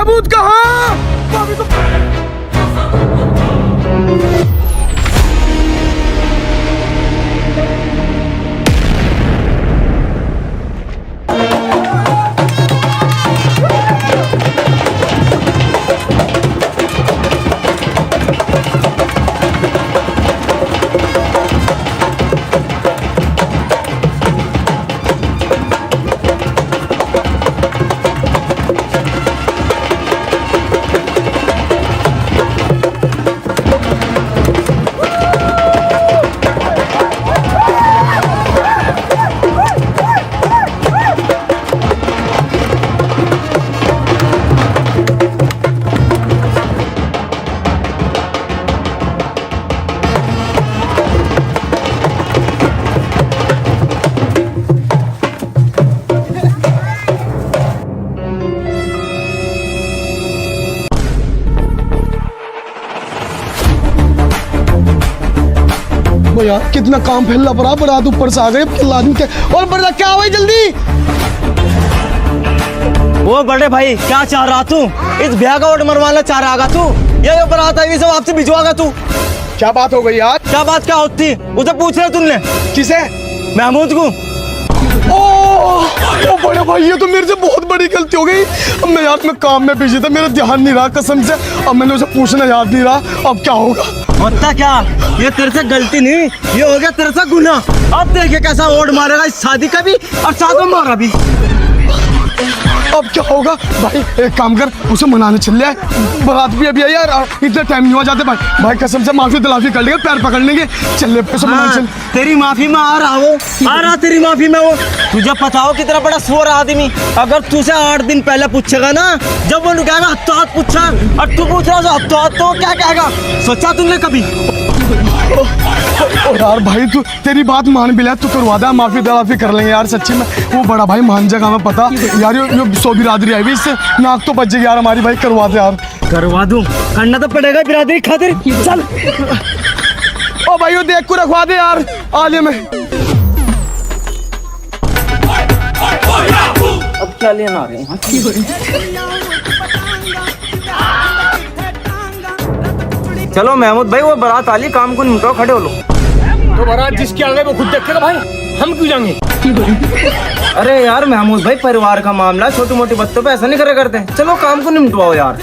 महमूद कहाँ? यार कितना काम फैला पड़ा, बारात ऊपर से आ गए, आदमी के और बड़ा क्या हुआ जल्दी। वो बड़े भाई क्या चाह रहा तू? इस ब्याह का वोट मरवाना चाह रहा तू? ये बारात आई सब आपसे भिजवागा तू? क्या बात हो गई यार? क्या बात क्या होती? उसे पूछ रहे तुमने? किसे? महमूद को। ओ बड़े भाई ये तो मेरे से बहुत बड़ी गलती हो गई। अब मैं यार मैं काम में बिजी था, मेरा ध्यान नहीं रहा कसम से। अब मैंने उसे पूछना याद नहीं रहा, अब क्या होगा? होता क्या? ये तेरे से गलती नहीं, ये हो गया तेरे से गुनाह। अब देखिए कैसा वोट मारेगा इस शादी का भी और साथ में मारा भी। अब क्या होगा भाई? एक काम कर, उसे मनाने चल ले, बारात भी अभी आई यार, इतना टाइम नहीं हुआ जाते भाई। भाई कसम से माफी दिलाफी कर लेंगे, पैर पकड़ लेंगे, चल ले उसे मनाने चल। तेरी माफी में आ रहा वो, आ रहा तेरी माफी में वो। तुझे पता हो कितना बड़ा सुअर आदमी, अगर तुझे 8 दिन पहले पूछेगा ना, जब वो कहेगा हत्तो हाथ पूछा और तू पूछ रहा हत्तो हाथ, तो क्या कहेगा? सोचा तुमने कभी? यार भाई तू तेरी बात मान भी ले, तू करवा दे, माफी दिलाफी कर लेंगे यार सच्ची में। वो बड़ा भाई मान जाएगा, हमें पता यार। ये सो बिरादरी आई भी, इससे नाक तो बच जाएगी यार हमारी। भाई करवा दे यार। करवा दूं, करना तो पड़ेगा बिरादरी खातिर। चल ओ भाई वो देख को रखवा दे यार आले में। अब क्या लेना आ रहे हैं? चलो महमूद भाई वो बारात आली, काम को निपटाओ, खड़े हो लो। तो बारात जिसके आ गए वो खुद देखेगा भाई, हम क्यों जाएंगे? अरे यार महमूद भाई परिवार का मामला, छोटी मोटी बातों पे ऐसा नहीं करे करते। चलो काम को निपटवाओ यार।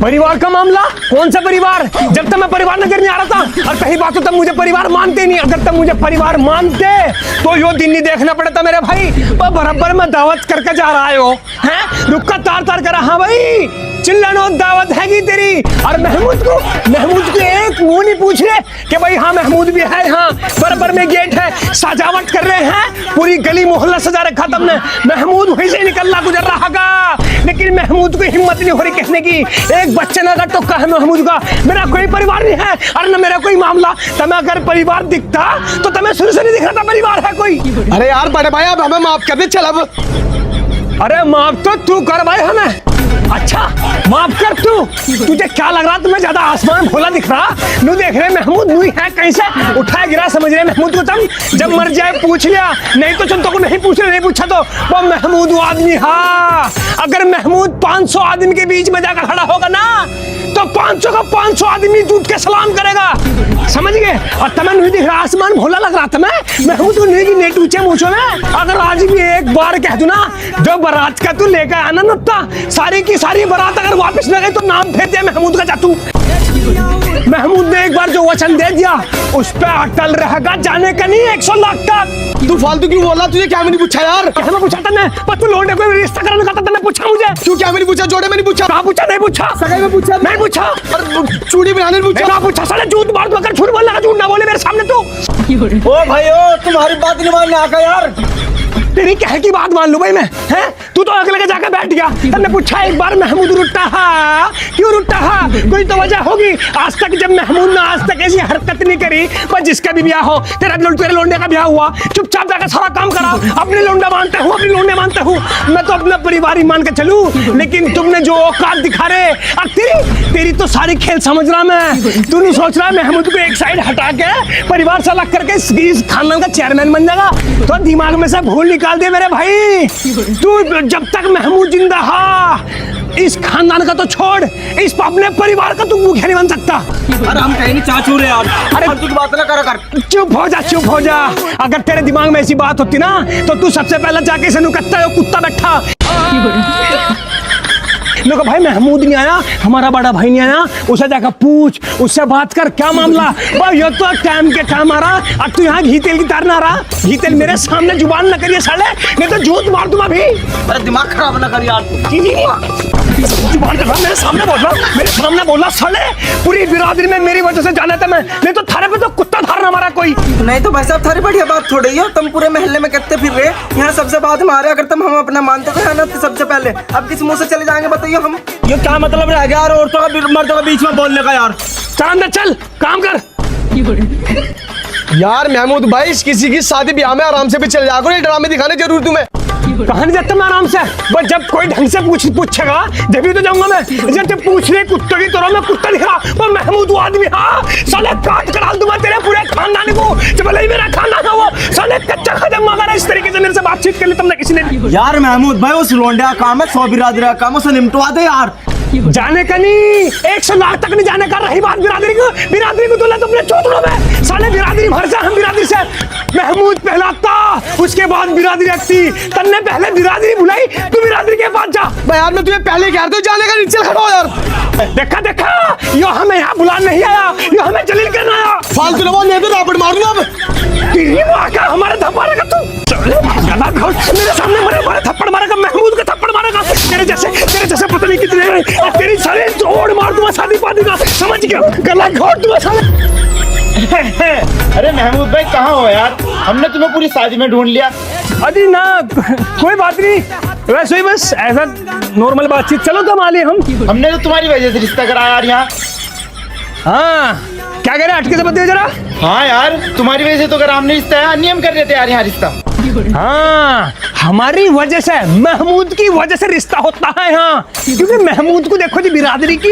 परिवार का मामला? कौन सा परिवार? जब तक मैं परिवार नजर नहीं आ रहा था, और कहीं बात हो तब मुझे परिवार मानते नहीं। अगर तब मुझे परिवार मानते तो यो दिन नहीं देखना पड़ता मेरे भाई। वो बराबर में दावत करके जा रहा है, हैं? रुका तार तार करा। हाँ भाई चिल्लानो दावत हैगी तेरी। और महमूद को एक मुंह नहीं पूछ रहे कि भाई हाँ महमूद भी है, हाँ बराबर में गेट है, सजावट कर रहे हैं, पूरी गली मोहल्ला सजा रखा तुमने। महमूद वहीं से निकलना गुजर रहा का, लेकिन महमूद को हिम्मत नहीं हो रही कहने की। एक बच्चे ने अगर टोका है महमूद का, मेरा कोई परिवार नहीं है और न मेरा कोई मामला। तुम्हें अगर परिवार दिखता तो तुम्हें शुरू से नहीं दिख रहा था परिवार है कोई। अरे यार बड़े भाई अब हमें माफ कर दे, चल अब। अरे माफ तो तू कर भाई हमें। अच्छा माफ कर तू। तुझे क्या लग रहा? तुम्हें ज्यादा आसमान भोला दिख रहा? नू देख रहे महमूद नू है कहीं से उठाया गिरा समझ रहे महमूद को तुम? जब मर जाए पूछ लिया, नहीं तो चंदो को नहीं पूछ रहे, नहीं पूछा तो वो महमूद वो आदमी। हाँ अगर महमूद 500 आदमी के बीच में जाकर खड़ा होगा ना, तो 500 का 500 आदमी टूट के सलाम करेगा, समझ गए? और तुम्हें नहीं दिख रहा? आसमान भोला लग रहा तुम्हें? महमूद को नहीं की नेट ऊंचे मूछों में। अगर आज भी एक बार कह दूं ना, जो बारात का तू लेकर आना नत्ता, सारी की सारी बारात अगर वापस न गई तो नाम फेंक दे महमूद का जातू। महमूद ने एक बार जो वचन दे दिया उस पर अटल रहेगा, जाने का नहीं 100 लाख तक। तू फालतू क्यों बोला? तुझे क्या नहीं पूछा यार? क्या मैं पूछा तने? पर तू लौंडे को रिश्ता कराने का तने पूछा मुझे? क्यों क्या नहीं पूछा? जोड़े में नहीं पूछा? कहाँ पूछा? नहीं पूछा। सगाई में पूछा? नहीं पूछा। चूड़ी बनाने में पूछा? कहाँ पूछा? साले झूठ मार दो, अगर झूठ बोल लगा, झूठ ना बोले मेरे सामने तो। ओ भाई ओ तुम्हारी बात नहीं मानने आका यार। तेरी कह की बात मान लूं भाई मैं, हैं? तू तो अगले के जाकर बैठ गया। तुमने पूछा एक बार महमूद रुट्टा हा? क्यों रुट्टा हा? कोई तो वजह होगी। आज तक जब महमूद ने आज तक ऐसी हरकत नहीं करी, पर जिसका भी ब्याह हो, तेरे लोंडे का ब्याह हुआ, चुपचाप जाकर सारा काम करा। अपने लोंडा मानते हूँ, अपने लोंडे मानते हूँ, मैं तो अपना परिवार ही मान के चलूं। लेकिन तुमने जो औकात दिखा रहे, अब तेरी तो सारी खेल समझ रहा मैं। तू नहीं सोच रहा महमूद को एक साइड हटा के परिवार से अलग करके इस खानदान का चेयरमैन बन जाएगा? तो दिमाग में से भूल निकाल दे मेरे भाई। तू जब तक महमूद जिंदा हा, इस खानदान का तो छोड़, इस अपने परिवार का तू मुखिया नहीं बन सकता। अरे हम कहीं नहीं चाचू रे यार। अरे फालतू की बात ना करा कर। चुप हो जा, चुप हो जा। अगर तेरे दिमाग में ऐसी बात होती ना तो तू सबसे पहले जाके इसे नुकत्ता है, कुत्ता बैठा। लोग भाई महमूद नहीं आया, हमारा बड़ा भाई नहीं आया, उसे जाकर पूछ, उससे बात कर, क्या मामला भाई। ये तो टाइम के काम आ रहा, अब तू यहाँ घी तेल की तार ना रहा। घी तेल मेरे सामने जुबान न करिए साले, नहीं तो झूठ मार दूंगा भी। अरे दिमाग खराब ना कर यार। जुबान कर रहा, मेरे सामने बोल रहा, मेरे सामने बोला साले। पूरी बिरादरी में मेरी वजह से जाना था मैं, नहीं तो थारे पे तो कुत्ता धारना मारा कोई। नहीं तो भाई साहब थारी बढ़िया बात थोड़ी है, तुम पूरे महल्ले में कहते फिर रहे यहाँ सबसे बाद में आ रहे। अगर तुम हम अपना मानते थे ना तो सबसे पहले, अब किस मुंह से चले जाएंगे बताइए हम। ये क्या मतलब रह गया यार औरतों का मर्दों के बीच में बोलने का यार। चल अंदर चल, काम कर। यार महमूद भाई, किसी की शादी ब्याह में आराम से भी चल जाओ, ये ड्रामे दिखाने जरूर तुम्हें। कहां नहीं जाता मैं आराम से, बस जब कोई ढंग से पूछेगा जब तो जाऊंगा मैं। जब पूछ रहे कुत्ते की तरह मैं कुत्ता दिख रहा, पर महमूद वो आदमी, हाँ साले काट कर डाल दूंगा तेरे पूरे खानदान को। जब भले ही मेरा खानदान है वो साले कच्चा खत्म अगर इस तरीके से मेरे से बातचीत कर ली तुमने किसी ने। यार महमूद भाई उस लोंडा काम है, 100 बिरादरी का काम, उसे निपटवा दे यार। जाने का नहीं, 100 लाख तक नहीं जाने का। रही बात बिरादरी को तुला तुमने चौथड़ों में साले बिरादरी भर जा। हम बिरादरी से महमूद पहलाता, उसके बाद बिरादरी रखती, तन्ने पहले बिरादरी बुलाई, तू बिरादरी के पास जा। भाई यार मैं तुम्हें पहले कह रहा था जाने का, नीचे खड़ा हो यार। देखा यो हमें यहाँ बुलाने नहीं आया, यो हमें जलील करना आया। फालतू ना बोल, नहीं तो रापट मार दूंगा अब। तेरी माँ का हमारे थप्पड़ मारेगा तू। गला घोट, मेरे सामने मारे थप्पड़ मारेगा, महमूद का थप्पड़ मारेगा। तेरे जैसे पता नहीं कितने हैं, और तेरी सारे जोड़ मार दूंगा शादी पादी का, समझ गया। गला घोट दूंगा साले। अरे महमूद भाई कहाँ हो यार, हमने तुम्हें पूरी शादी में ढूंढ लिया। अरे ना कोई बात नहीं, वैसे ही बस ऐसा नॉर्मल बातचीत। चलो तो मालिए हमने तो तुम्हारी वजह से रिश्ता कराया यार यहाँ। हाँ क्या कह रहे, हटके से बताइए जरा। हाँ यार तुम्हारी वजह से तो अगर हमने रिश्ता है, नियम कर रहे थे यार यहाँ रिश्ता। हाँ हमारी वजह से, महमूद की वजह से रिश्ता होता है यहाँ। क्योंकि महमूद को देखो जी, बिरादरी की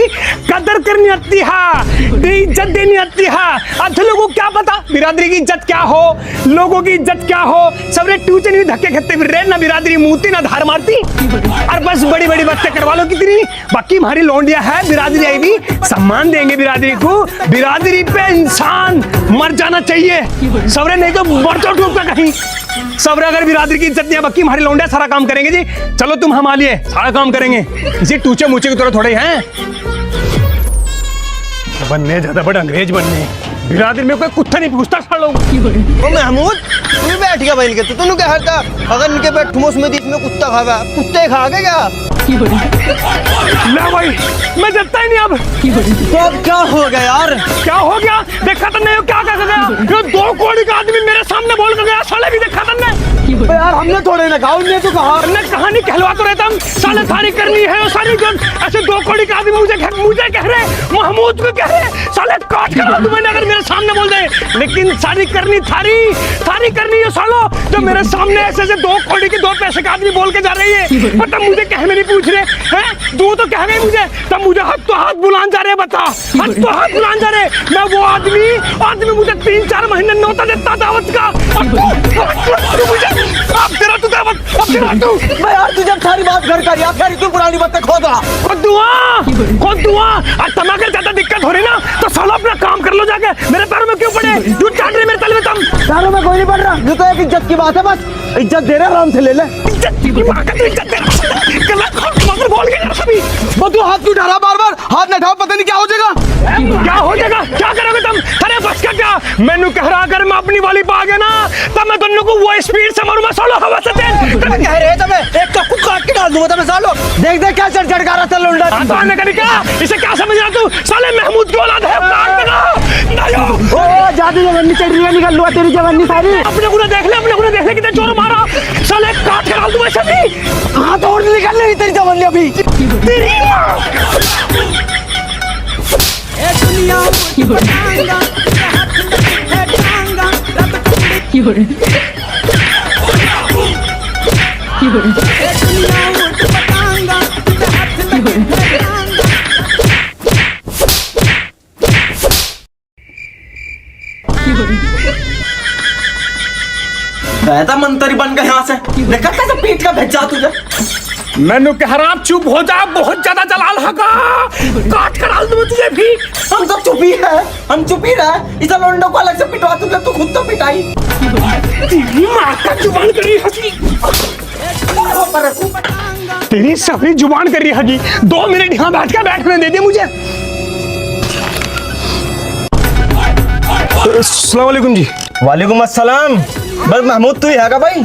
कदर करनी आती है, इज्जत देनी आती है। अच्छे लोगों को क्या पता बिरादरी की इज्जत क्या हो, लोगों की इज्जत क्या हो। सबरे ट्यूशन भी धक्के खेते फिर रहे, ना बिरादरी मूती ना धार मारती, और बस बड़ी बड़ी बातें करवा लो कितनी। बाकी हमारी लौंडिया है, बिरादरी आई भी सम्मान देंगे बिरादरी को। बिरादरी पे इंसान मर जाना चाहिए सबरे, नहीं तो मर जाओ डूब का कहीं सबरे। अगर बिरादरी की इज्जत नहीं है, बाकी हमारे लौंडे सारा काम करेंगे जी। चलो तुम हम आलिए, सारा काम करेंगे, किसी टूचे मूचे की तरह थोड़े हैं। बनने ज्यादा बड़ा अंग्रेज बनने, बिरादरी में कोई कुत्ता नहीं पूछता सारे लोग। ओ महमूद तू बैठ गया भाई के, तू क्या हरता अगर इनके बैठूं उसमें इसमें कुत्ता खावा, कुत्ते खा के क्या। ना भाई मैं जतता ही नहीं अब। तो अब क्या हो गया यार, क्या हो गया देखा तो नहीं, क्या कर गया। ये 2 करोड़ का आदमी मेरे सामने बोल कर गया, साले भी देखा तुमने। यार हमने थोड़े ना कहा, उन्हें तो कहा। कहानी कहलवा तो रहता हम, साले थारी करनी है सारी जो ऐसे 2 करोड़ का आदमी मुझे कह रहे, महमूद को कह रहे, साले काट कर मैंने अगर मेरे सामने बोल दे। लेकिन सारी करनी थारी करनी है सालो, जो मेरे सामने ऐसे 2 करोड़ की 2 पैसे का आदमी बोल के जा रही है। मतलब मुझे कहने नहीं पूछ रहे हैं, दो तो कह गए मुझे, तब मुझे हाथ तो हाथ बुलान जा रहे, बता हाथ तो हाथ बुलान जा रहे। मैं वो आदमी मुझे 3-4 महीने नौता देता दावत का। अब तेरा तू दावत, अब तेरा तू। मैं यार तू जब सारी बात घर कर यार, फिर तू पुरानी बातें खोदा। खुद दुआ और तमाके ज्यादा दिक्कत हो रही ना तो साला अपना काम कर लो जाके, मेरे पैरों में क्यों पड़े, तू चाट रही मेरे तले में तुम। पैरों में कोई नहीं पड़ रहा, ये तो एक इज्जत की बात है, बस इज्जत दे रहे आराम से ले ले। इज्जत की मां का, तू इज्जत दे रहा बोल के यार सभी। वो तू हाथ क्यों उठा रहा, बार बार हाथ न उठाओ, पता नहीं क्या हो जाएगा। क्या हो जाएगा, क्या करोगे तुम। अरे बस का क्या, मैनू कह रहा अगर मैं अपनी वाली पा गया ना तब मैं दोनों को वो स्पीड से मारूंगा सालो, हवा से तेज। कह रहे तुम्हें एक तो कुछ काट के डाल दूंगा तुम्हें सालो। देख क्या चढ़ का रहा था लौंडा। तो आने का क्या, इसे क्या समझ रहा तू, साले महमूद की औलाद है, काट देगा। ओ जादू जवानी चढ़ रही है, निकल लो तेरी जवानी सारी। अपने को देख ले कितने चोर मारा, साले काट के डाल दूंगा सभी। हाथ और निकल रही तेरी जवानी अभी। तेरी मां बैठा मंत्री बन गया यहाँ से, देखा कैसे पीठ का भेजा तुझे। मैंने कह रहा चुप हो जा, बहुत ज्यादा जलाल हगा, काट कर डाल दूं तुझे भी। हम सब चुप ही है, हम चुप ही रहे। इस लोंडो को अलग से पिटवा तू, जब तू खुद तो पिटाई। तेरी माँ का जुबान करी हगी, तेरी सफरी जुबान करी हगी। 2 मिनट यहाँ बैठने दे दे मुझे। अस्सलाम वालेकुम जी। वालेकुम अस्सलाम। बस महमूद तू ही है का भाई?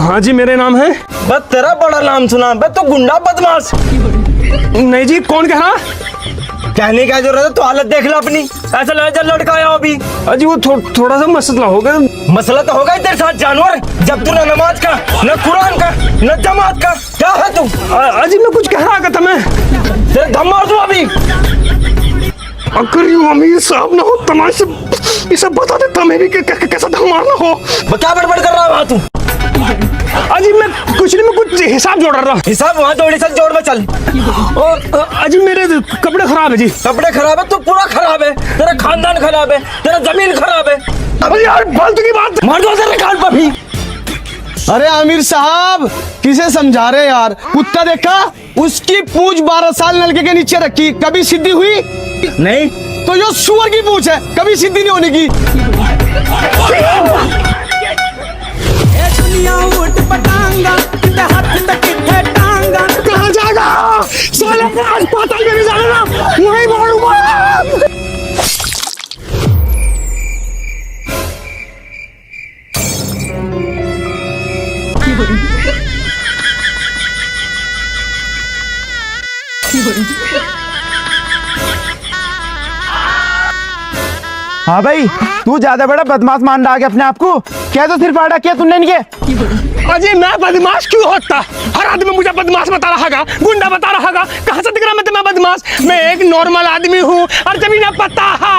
हाँ जी मेरे नाम है। बस तेरा बड़ा नाम सुना, बस तो गुंडा बदमाश। नहीं जी, कौन कह रहा? कहने का जरूरत है, तो हालत देख लो अपनी। ऐसा लड़का लड़का आया अभी। अजी वो थोड़ा सा मसला हो गया। मसला तो होगा ही तेरे साथ जानवर, जब तू न नमाज का, न कुरान का, न जमात का। क्या है तू? अजी मैं कुछ कह रहा था, मैं तेरे धम मार दूं अभी। अगर यूं अमीर साहब ना हो तमाशे ये सब बता देता मैं भी कैसा धम मारना हो। क्या बड़बड़ कर रहा है वहाँ तू? अजी मैं कुछ नहीं, मैं कुछ हिसाब जोड़ रहा। हिसाब वहाँ जोड़ी, चल जोड़ में चल। और अजी मेरे कपड़े खराब है जी। कपड़े खराब है तो पूरा खराब है, तेरा खानदान खराब है, तेरा जमीन खराब है। अरे यार फालतू की बात मार दो तेरे कान पर भी। अरे आमिर साहब किसे समझा रहे यार? कुत्ता देखा, उसकी पूंछ 12 साल नलके के नीचे रखी, कभी सीधी हुई नहीं? तो यो सुअर की पूंछ है, कभी सीधी नहीं होने की। कहाँ जाएगा साले? आज पाताल में नहीं जाना ना, वहीं मारूंगा। हाँ भाई, तू ज्यादा बड़ा बदमाश मान रहा है अपने आप को। क्या तो सिर्फ आड़ा किया तूने इनके? अजी मैं बदमाश क्यों होता? हर आदमी मुझे बदमाश बता रहा है, गुंडा बता रहा है। कहाँ से दिख रहा मैं बदमाश? मैं एक नॉर्मल आदमी हूँ। और जब इन्हें पता है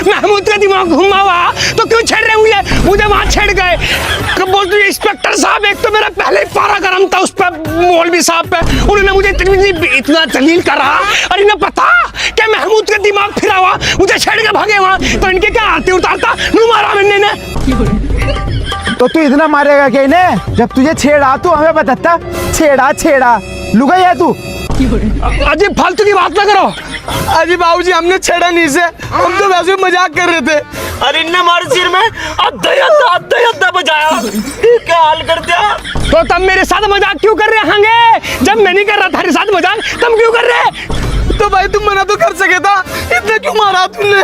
महमूद का दिमाग घुमा हुआ तो क्यों छेड़ रहे हुए मुझे? वहां छेड़ गए। कब बोलते इंस्पेक्टर साहब, एक तो मेरा पहले ही पारा गर्म था उस पर, मौलवी साहब पे। उन्होंने मुझे इतना जलील करा और इन्हें पता कि महमूद का दिमाग फिरा हुआ, मुझे छेड़ के भागे वहां। तो इनके क्या आरती उतारता नू मारा मैंने ने। तो तू इतना मारेगा क्या इन्हें? जब तुझे छेड़ा तू हमें बताता। छेड़ा लुगाई है तू। अजी फालतू की बात ना करो। अजी बाबूजी हमने छेड़ा नहीं से, हम तो वैसे ही मजाक कर रहे थे। अरे इन्ने हमारे सिर में अद्धा बजाया, क्या हाल कर दिया। तो तब मेरे साथ मजाक क्यों कर रहे होंगे? जब मैं नहीं कर रहा था तेरे साथ मजाक, तुम क्यों कर रहे? तो भाई तुम मना तो कर सके था, इतना क्यों मारा तुमने?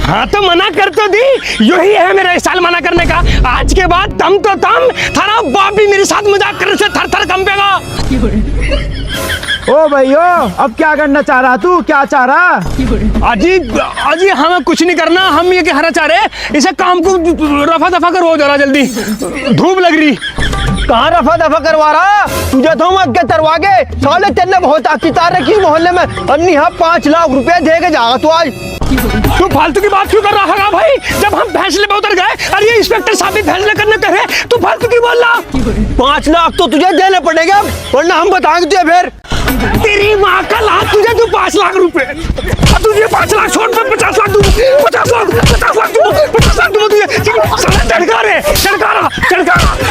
हाँ तो मना कर तो दी, यही है मेरा स्टाइल मना करने का। आज के बाद तम थारा बाप भी मेरे साथ मजाक करने से थर थर कंपेगा। ओ भाई ओ, अब क्या करना चाह रहा तू? क्या चाह रहा? अजी हमें कुछ नहीं करना, हम ये कहना चाह रहे इसे काम को रफा दफा करो जरा जल्दी, धूप लग रही। कहाँ रफा दफा करवा रहा? तुझे तो हम अगे तरवा के साले, तेने बहुत आकितार रखी मोहल्ले में। अन्नी हाँ 5 लाख रुपए दे के जागा तू आज। तू फालतू की बात क्यों कर रहा है भाई? जब हम फैसले पे उतर गए और ये इंस्पेक्टर साहब भी फैसले करने कहे, तू फालतू की बोल रहा? 5 लाख तो तुझे देने पड़ेगा, वरना हम बताएंगे तुझे फिर। तेरी माँ का लाख, तुझे तू 5 लाख रुपए, तुझे 5 लाख छोड़ पर 50 लाख दूँ, 50 लाख दूँ, 50 लाख दूँ तुझे। चढ़का रहे,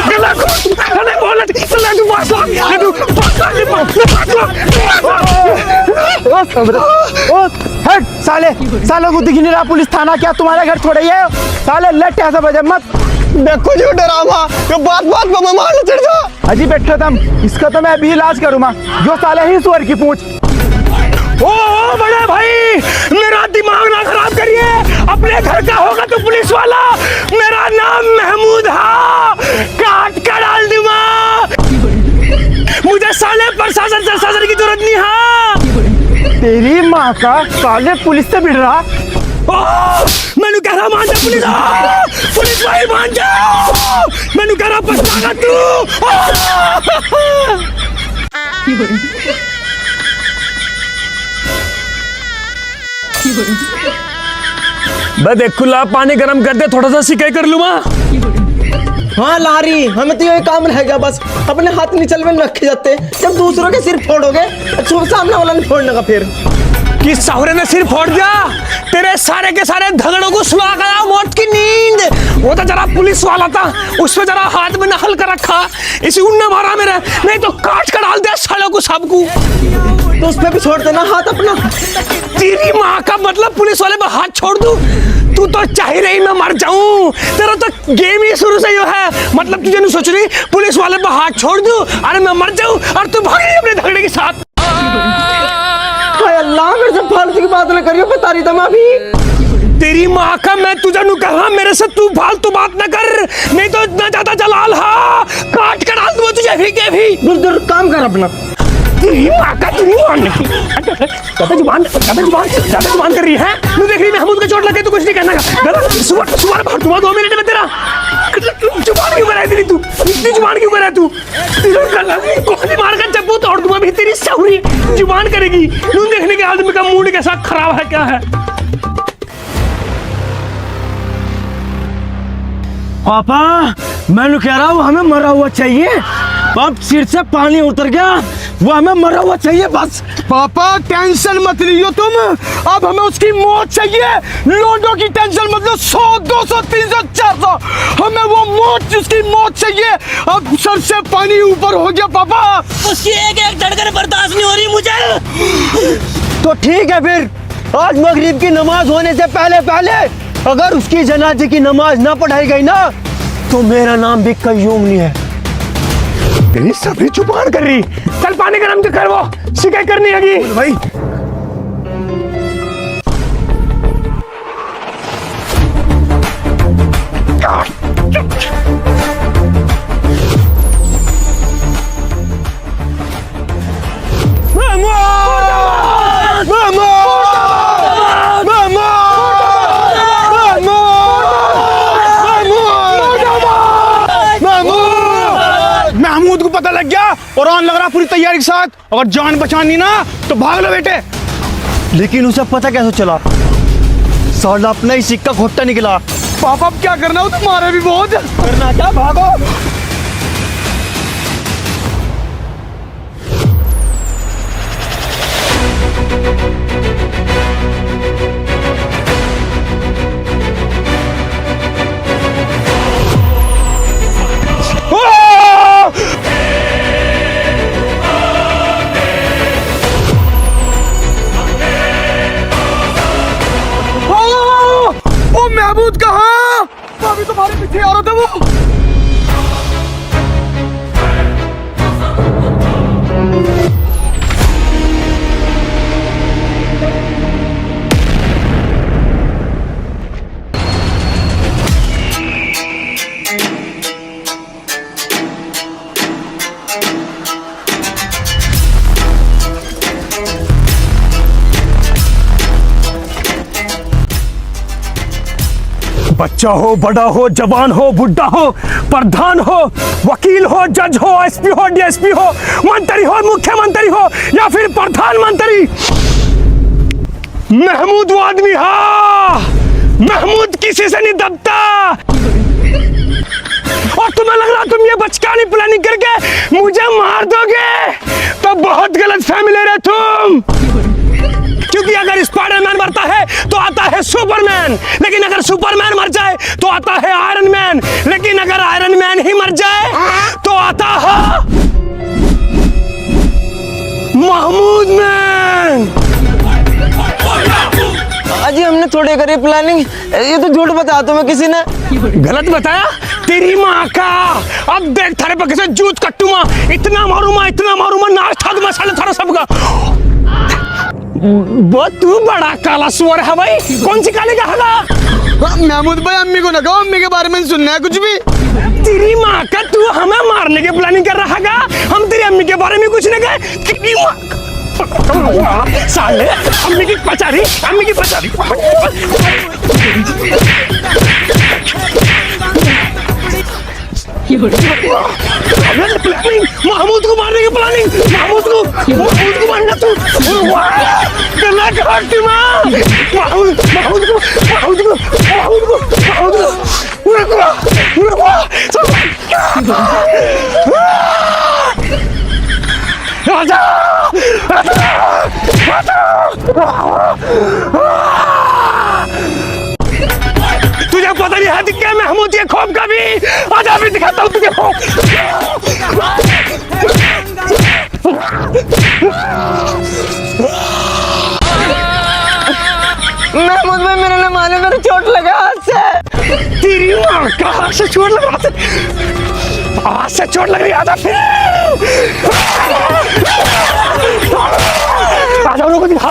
गला बोल तू 5 लाख। हट सालों को दिख नहीं रहा पुलिस थाना क्या तुम्हारा घर थोड़ा ही है? साले लट ऐसा बजे मत देखो जो डरावा, ये बात पे मैं मारने चढ़ जा। अजी बैठो तुम, इसका तो मैं अभी इलाज करूँगा। जो साले ही सुअर की पूंछ। ओ बड़े भाई, मेरा दिमाग ना खराब करिए, अपने घर का होगा तो पुलिस वाला। मेरा नाम महमूद है, काट कर डाल दूंगा। मुझे साले प्रशासन की जरूरत नहीं है। तेरी माँ का, साले पुलिस से भिड़ रहा। मैंने कह रहा मान जा पुलिस भाई मान जा। मैंने कह रहा पछताना तू। देख खुला पानी गरम कर दे, थोड़ा सा सिकाई कर लूँ। हाँ लारी, हमें तो यही काम रहेगा बस, अपने हाथ नीचे में रखे जाते। जब दूसरों के सिर फोड़ोगे, सामने वाला नहीं फोड़ने का फिर। कि सहुरे ने सिर फोड़ दिया, तेरे सारे के सारे झगड़ों को सुला गया मौत की नींद। वो तो जरा पुलिस वाला था, उसमें जरा हाथ में नकल कर रखा, इसी उन्ने मारा मेरे, नहीं तो काट कर डाल दिया सालों को सबको। तो उस पे भी छोड़ देना हाथ अपना। तेरी माँ का मतलब पुलिस वाले पे हाथ छोड़ दूं? तू तो चाह रही मैं मर जाऊं, तेरा तो गेम ही शुरू से यो है। मतलब तुझे नहीं सोच रही पुलिस वाले पे हाथ छोड़ दूं, अरे मैं मर जाऊं और तू भाग रही अपने झगड़े के साथ। हाय अल्लाह, मेरे से फालतू की बात ना करियो, बता रही था मैं अभी। तेरी माँ का मैं तुझे नु कहा मेरे से तू फालतू बात न कर, नहीं तो इतना ज्यादा जलाल हा काट कर डाल दूंगा तुझे भी। दूर काम कर अपना। तेरी माँ का तेरी मारने की ज्यादा जुबान कर रही है। तू देख रही महमूद का चोट लगे तो कुछ नहीं कहना का। सुबह 2 मिनट में तेरा जुबान क्यों कराई तेरी, तू इतनी जुबान क्यों करा तू? कोहली मार कर जब वो तोड़ दूंगा भी, तेरी सहुरी जुबान करेगी। तू देखने के आदमी का मूड कैसा खराब है क्या है। पापा मैं कह रहा हूँ हमें मरा हुआ चाहिए, अब सिर से पानी उतर गया, वो हमें मरा हुआ चाहिए बस। पापा टेंशन मत लियो तुम, अब हमें उसकी मौत चाहिए। लोडो की टेंशन मतलब 100, 200, 300, 400, हमें वो मौत, उसकी मौत चाहिए। अब सर से पानी ऊपर हो गया पापा। उसकी एक धड़कन बर्दाश्त नहीं हो रही मुझे। तो ठीक है फिर, आज मगरिब की नमाज होने से पहले अगर उसकी जनाजे की नमाज ना पढ़ाई गई ना, तो मेरा नाम भी कय्यूम नहीं है। तेरी सभी जुबान कर रही, चल पानी गरम तो कर, वो शिकायत करनी है भाई। महमूद को पता लग गया और ऑन लग रहा पूरी तैयारी के साथ, अगर जान बचानी ना तो भाग लो बेटे। लेकिन उसे पता कैसे चला? साला अपना ही सिक्का खोटा निकला। पापा अब क्या करना हो, तुम्हारे भी बहुत करना क्या, भागो। महमूद कहाँ? अभी तुम्हारे पीछे आ रहा था वो। बच्चा हो, बड़ा हो, जवान हो, बुढ़ा हो, प्रधान हो, वकील हो, जज हो, एसपी हो, डीएसपी हो, मंत्री हो, मुख्यमंत्री हो या फिर प्रधानमंत्री, महमूद वो आदमी हा। महमूद किसी से नहीं दबता। और तुम्हें लग रहा तुम ये बचकानी प्लानिंग करके मुझे मार दोगे, तो बहुत गलत फहमी ले रहे तुम। क्योंकि अगर स्पाइडरमैन मरता है तो आता है सुपरमैन, लेकिन अगर सुपरमैन मर जाए तो आता है आयरन मैन, लेकिन अगर आयरन मैन ही मर जाए तो आता है महमूद मैन। अजी हमने थोड़ी करी प्लानिंग, ये तो झूठ बताया तुम्हें किसी ने। गलत बताया तेरी माँ का। अब देख थारे पर कैसे जूत कट्टूमा, इतना मारूंगा नाश था मसाले थारा सबका। वो तू बड़ा काला सुअर है भाई, कौन सी काले का हला? महमूद भाई अम्मी को ना कहो, अम्मी के बारे में सुनना है कुछ भी। तेरी माँ का, तू हमें मारने की प्लानिंग कर रहा है? हम तेरी अम्मी के बारे में कुछ नहीं कहे। तेरी माँ साले, अम्मी की पचारी। महमूद को मारने की प्लानिंग, महमूद को मारना तू। राजा तुझे पता नहीं है क्या महमूद ये खौफ का भी। आज अभी दिखाता हूँ तुझे खौफ। महमूद भाई मेरे ने मारे, मेरे चोट लगा हाथ से। तेरी माँ का हाथ से चोट लगा, हाथ से चोट लग रही। आजा फिर, आजा उनको दिखा।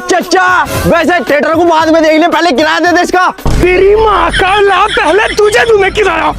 चचा वैसे थिएटर को बाद में देख ले, पहले किराया दे दे इसका। तेरी माँ का ला, पहले तुझे दूं मैं किराया।